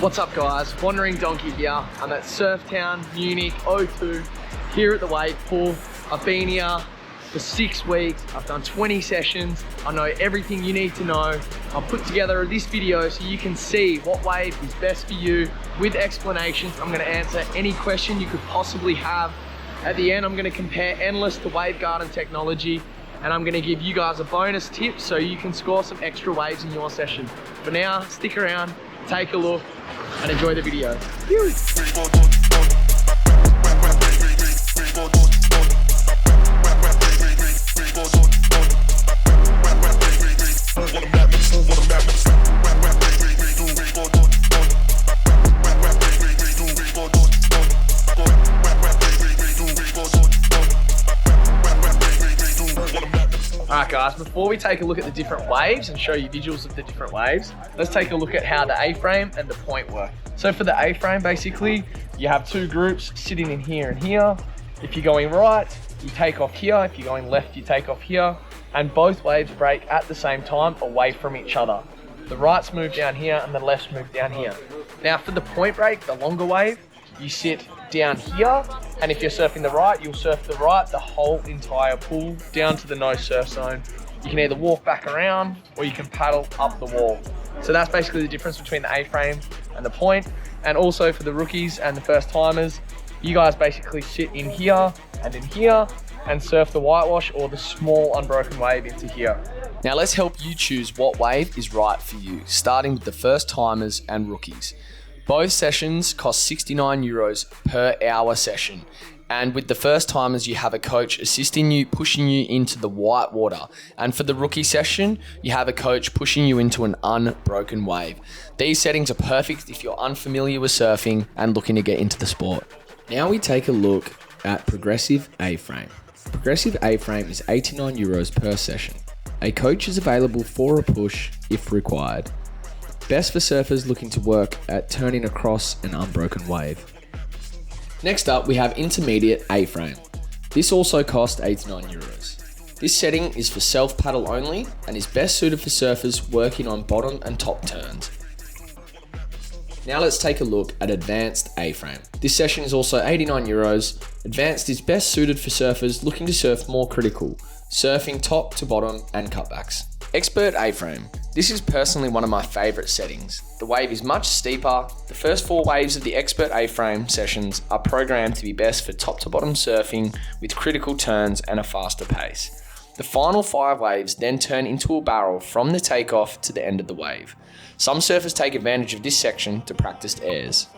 What's up guys, Wandering Donkey here. I'm at Surftown, Munich, O2, here at the Wavepool. I've been here for 6 weeks, I've done 20 sessions, I know everything you need to know. I've put together this video so you can see what wave is best for you with explanations. I'm gonna answer any question you could possibly have. At the end, I'm gonna compare Endless to Wavegarden technology, and I'm gonna give you guys a bonus tip so you can score some extra waves in your session. For now, stick around, take a look, and enjoy the video. Alright guys, before we take a look at the different waves and show you visuals of the different waves, let's take a look at how the A-frame and the point work. So for the A-frame, basically, you have two groups sitting in here and here. If you're going right, you take off here. If you're going left, you take off here. And both waves break at the same time away from each other. The rights move down here and the lefts move down here. Now for the point break, the longer wave, you sit down here, and if you're surfing the right, you'll surf the right the whole entire pool down to the no surf zone. You can either walk back around or you can paddle up the wall. So that's basically the difference between the A-frame and the point. And also for the rookies and the first timers, you guys basically sit in here and surf the whitewash or the small unbroken wave into here. Now let's help you choose what wave is right for you, starting with the first timers and rookies. Both sessions cost €69 per hour session. And with the first timers, you have a coach assisting you, pushing you into the white water. And for the rookie session, you have a coach pushing you into an unbroken wave. These settings are perfect if you're unfamiliar with surfing and looking to get into the sport. Now we take a look at Progressive A-frame. Progressive A-frame is €89 per session. A coach is available for a push if required. Best for surfers looking to work at turning across an unbroken wave. Next up, we have Intermediate A-frame. This also costs €89. This setting is for self-paddle only and is best suited for surfers working on bottom and top turns. Now let's take a look at Advanced A-frame. This session is also €89. Advanced is best suited for surfers looking to surf more critical, surfing top to bottom and cutbacks. Expert A-frame. This is personally one of my favorite settings. The wave is much steeper. The first 4 waves of the Expert A-frame sessions are programmed to be best for top to bottom surfing with critical turns and a faster pace. The final 5 waves then turn into a barrel from the takeoff to the end of the wave. Some surfers take advantage of this section to practice airs.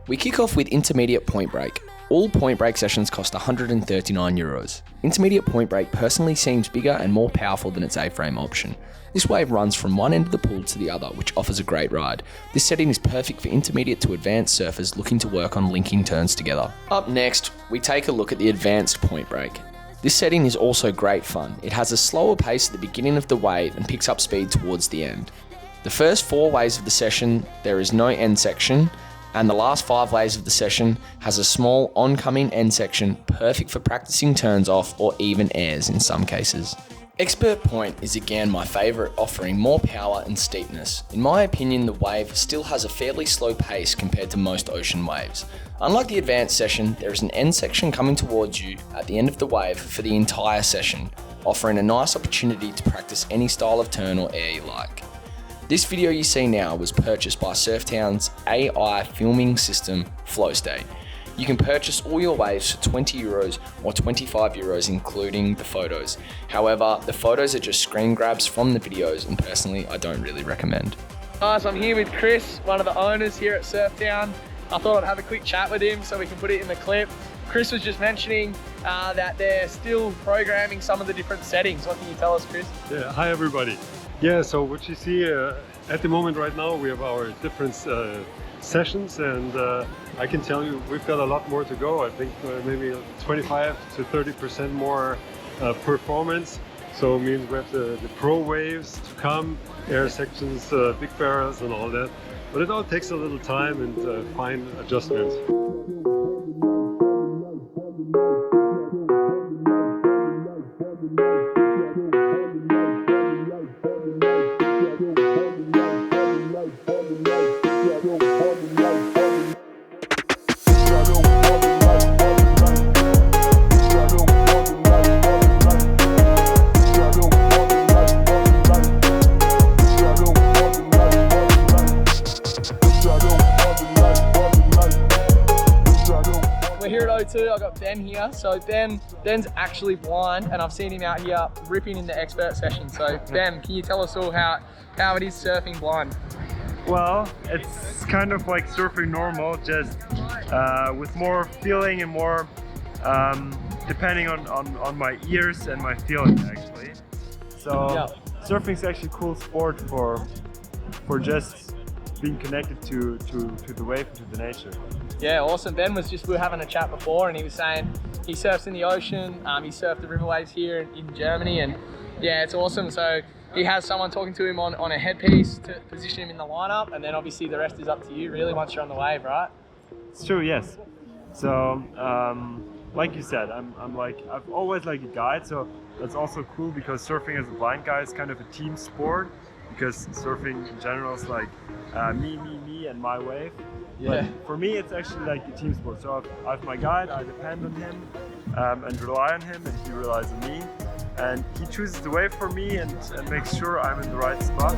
We kick off with Intermediate Point Break. All point break sessions cost €139. Intermediate point break personally seems bigger and more powerful than its A-frame option. This wave runs from one end of the pool to the other, which offers a great ride. This setting is perfect for intermediate to advanced surfers looking to work on linking turns together. Up next, we take a look at the Advanced Point Break. This setting is also great fun. It has a slower pace at the beginning of the wave and picks up speed towards the end. The first 4 waves of the session, there is no end section, and the last 5 waves of the session has a small oncoming end section, perfect for practicing turns off or even airs in some cases. Expert Point is again my favourite, offering more power and steepness. In my opinion, the wave still has a fairly slow pace compared to most ocean waves. Unlike the advanced session, there is an end section coming towards you at the end of the wave for the entire session, offering a nice opportunity to practice any style of turn or air you like. This video you see now was purchased by Surftown's AI filming system, FlowState. You can purchase all your waves for €20 or €25 including the photos. However, the photos are just screen grabs from the videos, and personally I don't really recommend. Guys, I'm here with Chris, one of the owners here at Surftown. I thought I'd have a quick chat with him so we can put it in the clip. Chris was just mentioning that they're still programming some of the different settings. What can you tell us, Chris? Yeah, hi everybody. Yeah, so what you see at the moment right now, we have our different sessions, and I can tell you we've got a lot more to go. I think maybe 25 to 30% more performance. So it means we have the pro waves to come, air sections, big barrels and all that. But it all takes a little time and fine adjustments. show too. I got Ben here. So Ben's actually blind, and I've seen him out here ripping in the expert session. So Ben, can you tell us all how it is surfing blind? Well, it's kind of like surfing normal, just with more feeling and more depending on my ears and my feeling actually. So surfing's actually a cool sport for just being connected to the wave and to the nature. Yeah, awesome. Ben we were having a chat before, and he was saying he surfs in the ocean. He surfed the river waves here in Germany, and yeah, it's awesome. So he has someone talking to him on a headpiece to position him in the lineup, and then obviously the rest is up to you really once you're on the wave, right? It's true, yes. So like you said, I've always liked a guide, so that's also cool because surfing as a blind guy is kind of a team sport, because surfing in general is like me and my wave. Yeah. But for me, it's actually like a team sport. So I have my guide, I depend on him and rely on him, and he relies on me. And he chooses the wave for me and makes sure I'm in the right spot.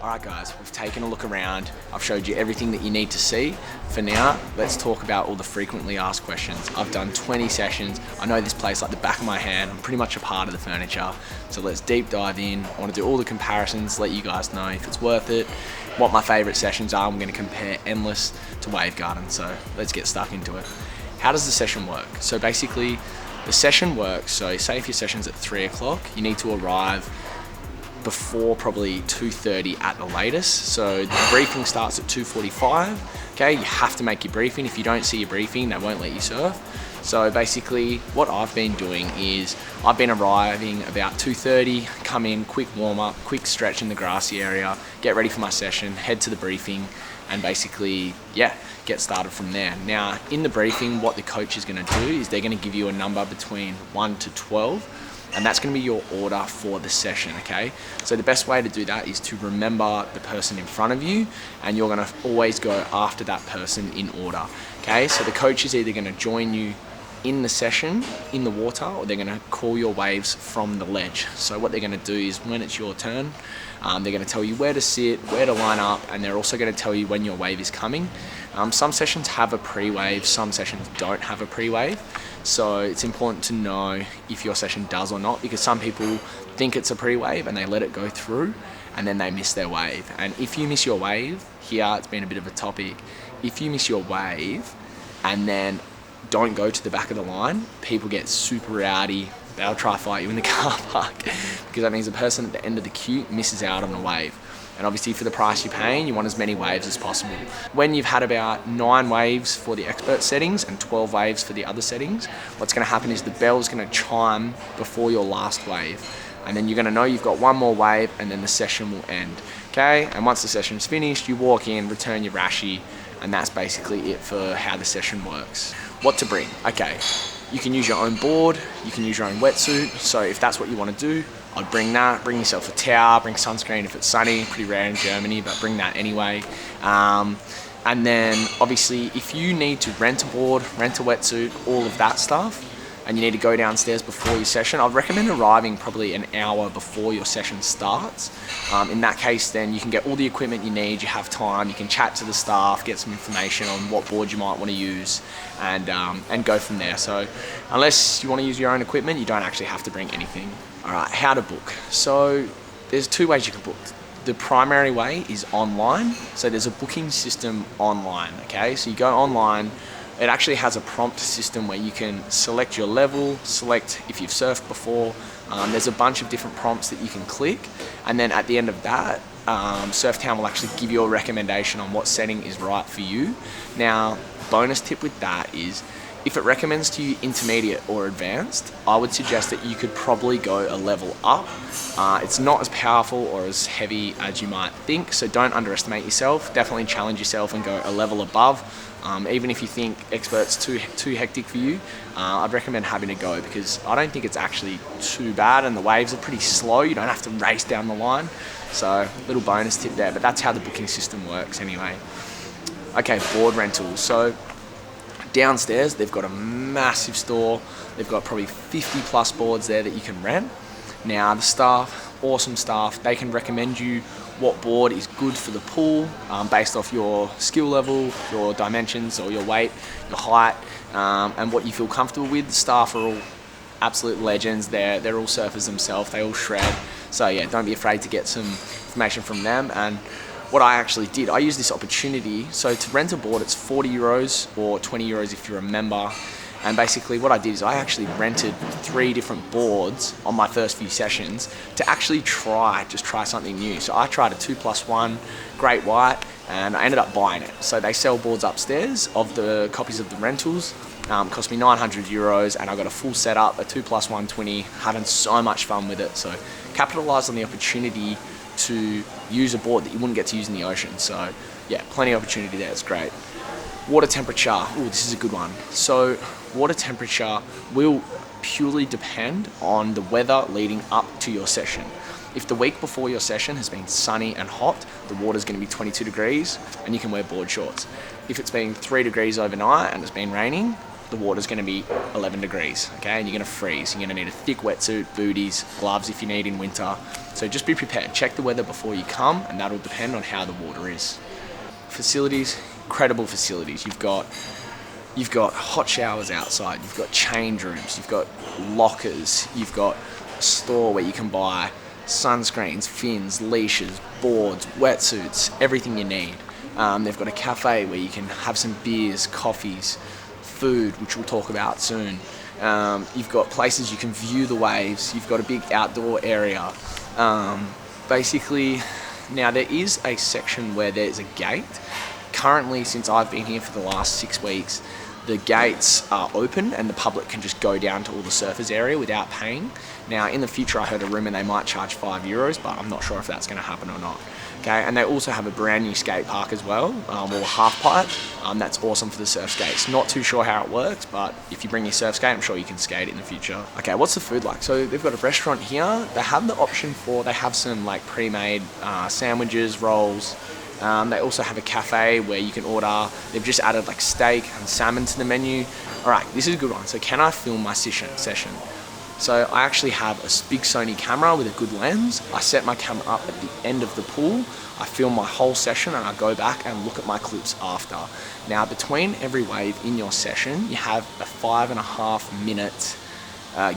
Alright guys, we've taken a look around. I've showed you everything that you need to see. For now, let's talk about all the frequently asked questions. I've done 20 sessions. I know this place like the back of my hand. I'm pretty much a part of the furniture. So let's deep dive in. I want to do all the comparisons, let you guys know if it's worth it, what my favorite sessions are. I'm going to compare Endless to Wave Garden. So let's get stuck into it. How does the session work? So basically, the session works. So say if your session's at 3 o'clock, you need to arrive before probably 2:30 at the latest. So the briefing starts at 2:45. Okay, you have to make your briefing. If you don't see your briefing, they won't let you surf. So basically what I've been doing is I've been arriving about 2:30, come in, quick warm up, quick stretch in the grassy area, get ready for my session, head to the briefing, and basically, get started from there. Now, in the briefing, what the coach is gonna do is they're gonna give you a number between 1 to 12, and that's going to be your order for the session, okay? So the best way to do that is to remember the person in front of you, and you're going to always go after that person in order, okay? So the coach is either going to join you in the session, in the water, or they're going to call your waves from the ledge. So what they're going to do is when it's your turn, they're going to tell you where to sit, where to line up, and they're also going to tell you when your wave is coming. Some sessions have a pre-wave, some sessions don't have a pre-wave. So it's important to know if your session does or not, because some people think it's a pre-wave and they let it go through and then they miss their wave. And if you miss your wave, here it's been a bit of a topic, if you miss your wave and then don't go to the back of the line, people get super rowdy. They'll try to fight you in the car park because that means the person at the end of the queue misses out on the wave. And obviously for the price you're paying, you want as many waves as possible. When you've had about 9 waves for the expert settings and 12 waves for the other settings, what's gonna happen is the bell's gonna chime before your last wave. And then you're gonna know you've got one more wave and then the session will end, okay? And once the session's finished, you walk in, return your rashi, and that's basically it for how the session works. What to bring? Okay, you can use your own board, you can use your own wetsuit. So if that's what you wanna do, I'd bring that, bring yourself a towel, bring sunscreen if it's sunny, pretty rare in Germany, but bring that anyway. And then obviously if you need to rent a board, rent a wetsuit, all of that stuff, and you need to go downstairs before your session, I'd recommend arriving probably an hour before your session starts. In that case, then you can get all the equipment you need, you have time, you can chat to the staff, get some information on what board you might want to use, and go from there. So unless you want to use your own equipment, you don't actually have to bring anything. All right, how to book. So there's 2 ways you can book. The primary way is online. So there's a booking system online, okay? So you go online, it actually has a prompt system where you can select your level, select if you've surfed before. There's a bunch of different prompts that you can click. And then at the end of that, Surftown will actually give you a recommendation on what setting is right for you. Now, bonus tip with that is, if it recommends to you intermediate or advanced, I would suggest that you could probably go a level up. It's not as powerful or as heavy as you might think, so don't underestimate yourself. Definitely challenge yourself and go a level above. Even if you think expert's too hectic for you, I'd recommend having a go, because I don't think it's actually too bad and the waves are pretty slow. You don't have to race down the line. So little bonus tip there, but that's how the booking system works anyway. Okay, board rentals. So Downstairs, they've got a massive store. They've got probably 50 plus boards there that you can rent. Now the staff, awesome staff, they can recommend you what board is good for the pool based off your skill level, your dimensions or your weight, your height, and what you feel comfortable with. The staff are all absolute legends. They're all surfers themselves, they all shred. So yeah, don't be afraid to get some information from them. And what I actually did, I used this opportunity. So to rent a board, it's 40 euros or 20 euros if you're a member. And basically what I did is I actually rented 3 different boards on my first few sessions to actually try something new. So I tried a 2+1 great white and I ended up buying it. So they sell boards upstairs of the copies of the rentals. Cost me 900 euros and I got a full setup, a 2+1 20, having so much fun with it. So capitalize on the opportunity to use a board that you wouldn't get to use in the ocean. So yeah, plenty of opportunity there, it's great. Water temperature, oh, this is a good one. So water temperature will purely depend on the weather leading up to your session. If the week before your session has been sunny and hot, the water's going to be 22 degrees and you can wear board shorts. If it's been 3 degrees overnight and it's been raining, the water's going to be 11 degrees, okay? And you're going to freeze. You're going to need a thick wetsuit, booties, gloves if you need in winter. So just be prepared. Check the weather before you come and that'll depend on how the water is. Facilities, incredible facilities. You've got hot showers outside, you've got change rooms, you've got lockers, you've got a store where you can buy sunscreens, fins, leashes, boards, wetsuits, everything you need. They've got a cafe where you can have some beers, coffees, food, which we'll talk about soon. You've got places you can view the waves, you've got a big outdoor area. Basically, now there is a section where there's a gate. Currently, since I've been here for the last 6 weeks, the gates are open and the public can just go down to all the surfers area without paying. Now, in the future, I heard a rumour they might charge 5 euros, but I'm not sure if that's going to happen or not. Okay, and they also have a brand new skate park as well, or half pipe. That's awesome for the surf skates. Not too sure how it works, but if you bring your surf skate, I'm sure you can skate it in the future. Okay, what's the food like? So they've got a restaurant here. They have the option they have some like pre-made sandwiches, rolls. They also have a cafe where you can order. They've just added like steak and salmon to the menu. All right, this is a good one. So can I film my session? So I actually have a big Sony camera with a good lens. I set my camera up at the end of the pool. I film my whole session and I go back and look at my clips after. Now, between every wave in your session, you have a 5.5 minute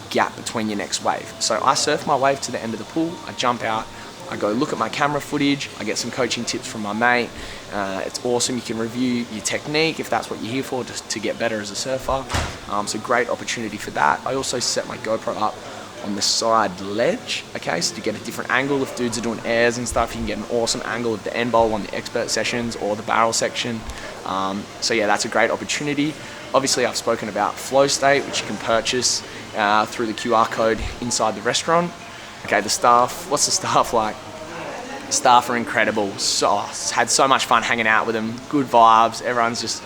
gap between your next wave. So I surf my wave to the end of the pool, I jump out, I go look at my camera footage, I get some coaching tips from my mate. It's awesome, you can review your technique if that's what you're here for, just to get better as a surfer. So great opportunity for that. I also set my GoPro up on the side ledge, okay, so to get a different angle. If dudes are doing airs and stuff, you can get an awesome angle of the end bowl on the expert sessions or the barrel section. So yeah, that's a great opportunity. Obviously, I've spoken about Flow State, which you can purchase through the QR code inside the restaurant. Okay, the staff, what's the staff like? Staff are incredible. Had so much fun hanging out with them. Good vibes. Everyone's just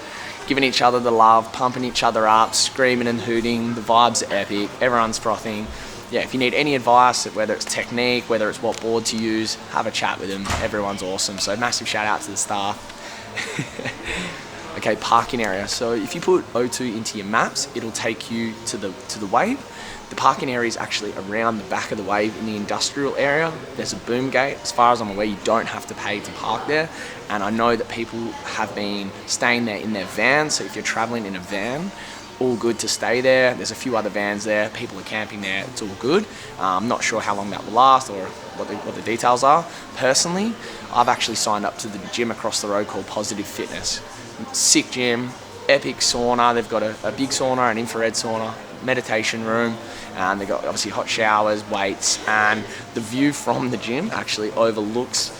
giving each other the love, pumping each other up, screaming and hooting. The vibes are epic. Everyone's frothing. Yeah, if you need any advice, whether it's technique, whether it's what board to use, have a chat with them. Everyone's awesome. So massive shout out to the staff. Okay, parking area. So if you put O2 into your maps, it'll take you to the wave. The parking area is actually around the back of the wave in the industrial area. There's a boom gate. As far as I'm aware, you don't have to pay to park there. And I know that people have been staying there in their van. So if you're traveling in a van, all good to stay there. There's a few other vans there. People are camping there. It's all good. I'm not sure how long that will last or what the details are. Personally, I've actually signed up to the gym across the road called Positive Fitness. Sick gym, epic sauna. They've got a big sauna, an infrared sauna, meditation room, and they've got obviously hot showers, weights, and the view from the gym actually overlooks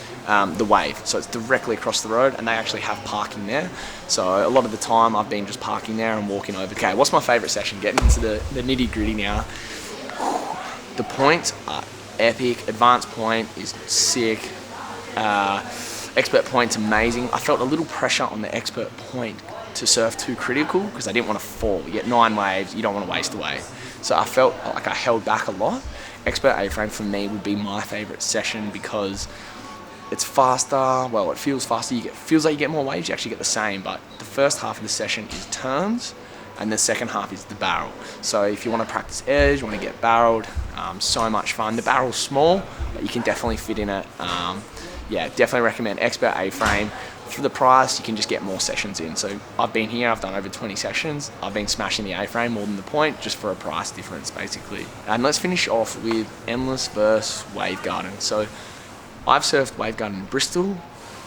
the wave. So it's directly across the road, and they actually have parking there. So a lot of the time I've been just parking there and walking over. Okay, what's my favorite session? Getting into the nitty gritty now. The points are epic. Advanced point is sick. Expert point's amazing. I felt a little pressure on the expert point to surf too critical because I didn't want to fall. You get 9 waves, you don't want to waste a wave. So I felt like I held back a lot. Expert A-frame for me would be my favorite session because It's faster. Well, it feels faster. Feels like you get more waves. You actually get the same, but the first half of the session is turns, and the second half is the barrel. So if you want to practice edge, you want to get barreled, so much fun. The barrel's small, but you can definitely fit in it. Yeah, definitely recommend Expert A-frame. For the price, you can just get more sessions in. So I've been here, I've done over 20 sessions. I've been smashing the A-frame more than the point, just for a price difference, basically. And let's finish off with Endless versus Wavegarden. So I've surfed Wavegarden in Bristol,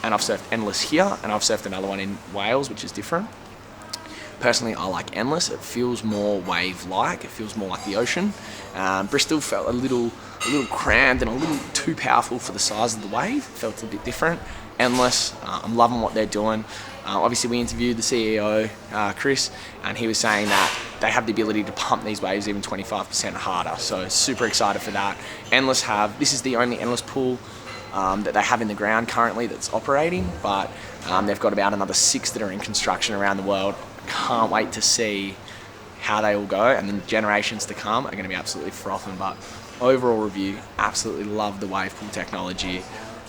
and I've surfed Endless here, and I've surfed another one in Wales, which is different. Personally, I like Endless. It feels more wave-like. It feels more like the ocean. Bristol felt a little crammed and a little too powerful for the size of the wave. It felt a bit different. Endless, I'm loving what they're doing. Obviously, we interviewed the CEO, Chris, and he was saying that they have the ability to pump these waves even 25% harder. So super excited for that. Endless this is the only Endless pool that they have in the ground currently that's operating, but they've got about another 6 that are in construction around the world. Can't wait to see how they all go, and the generations to come are going to be absolutely frothing. But overall review, absolutely love the Wavepool technology.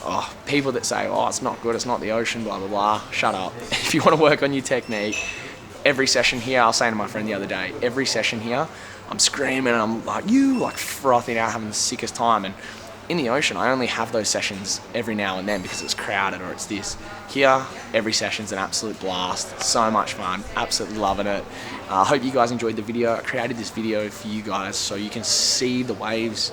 Oh, people that say, oh, it's not good, it's not the ocean, blah, blah, blah, shut up. If you want to work on your technique, every session here, I was saying to my friend the other day, every session here, I'm screaming and I'm like frothing out, having the sickest time. And in the ocean, I only have those sessions every now and then because it's crowded or it's this. Here, every session's an absolute blast. So much fun, absolutely loving it. I hope you guys enjoyed the video. I created this video for you guys so you can see the waves,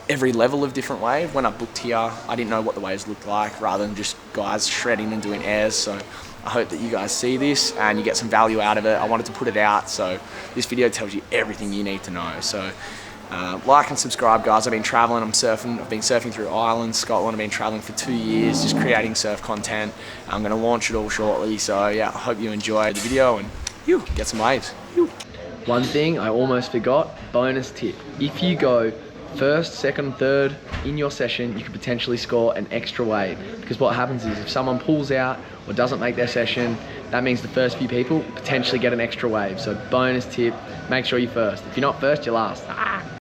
every level of different wave. When I booked here, I didn't know what the waves looked like, rather than just guys shredding and doing airs. So I hope that you guys see this and you get some value out of it. I wanted to put it out, so this video tells you everything you need to know. So like and subscribe, guys. I've been traveling, I've been surfing through Ireland, Scotland. I've been traveling for 2 years, just creating surf content. I'm going to launch it all shortly. So yeah, I hope you enjoyed the video and get some waves. One thing I almost forgot, bonus tip. If you go first, second, third in your session, you could potentially score an extra wave. Because what happens is if someone pulls out or doesn't make their session, that means the first few people potentially get an extra wave. So bonus tip, make sure you're first. If you're not first, you're last.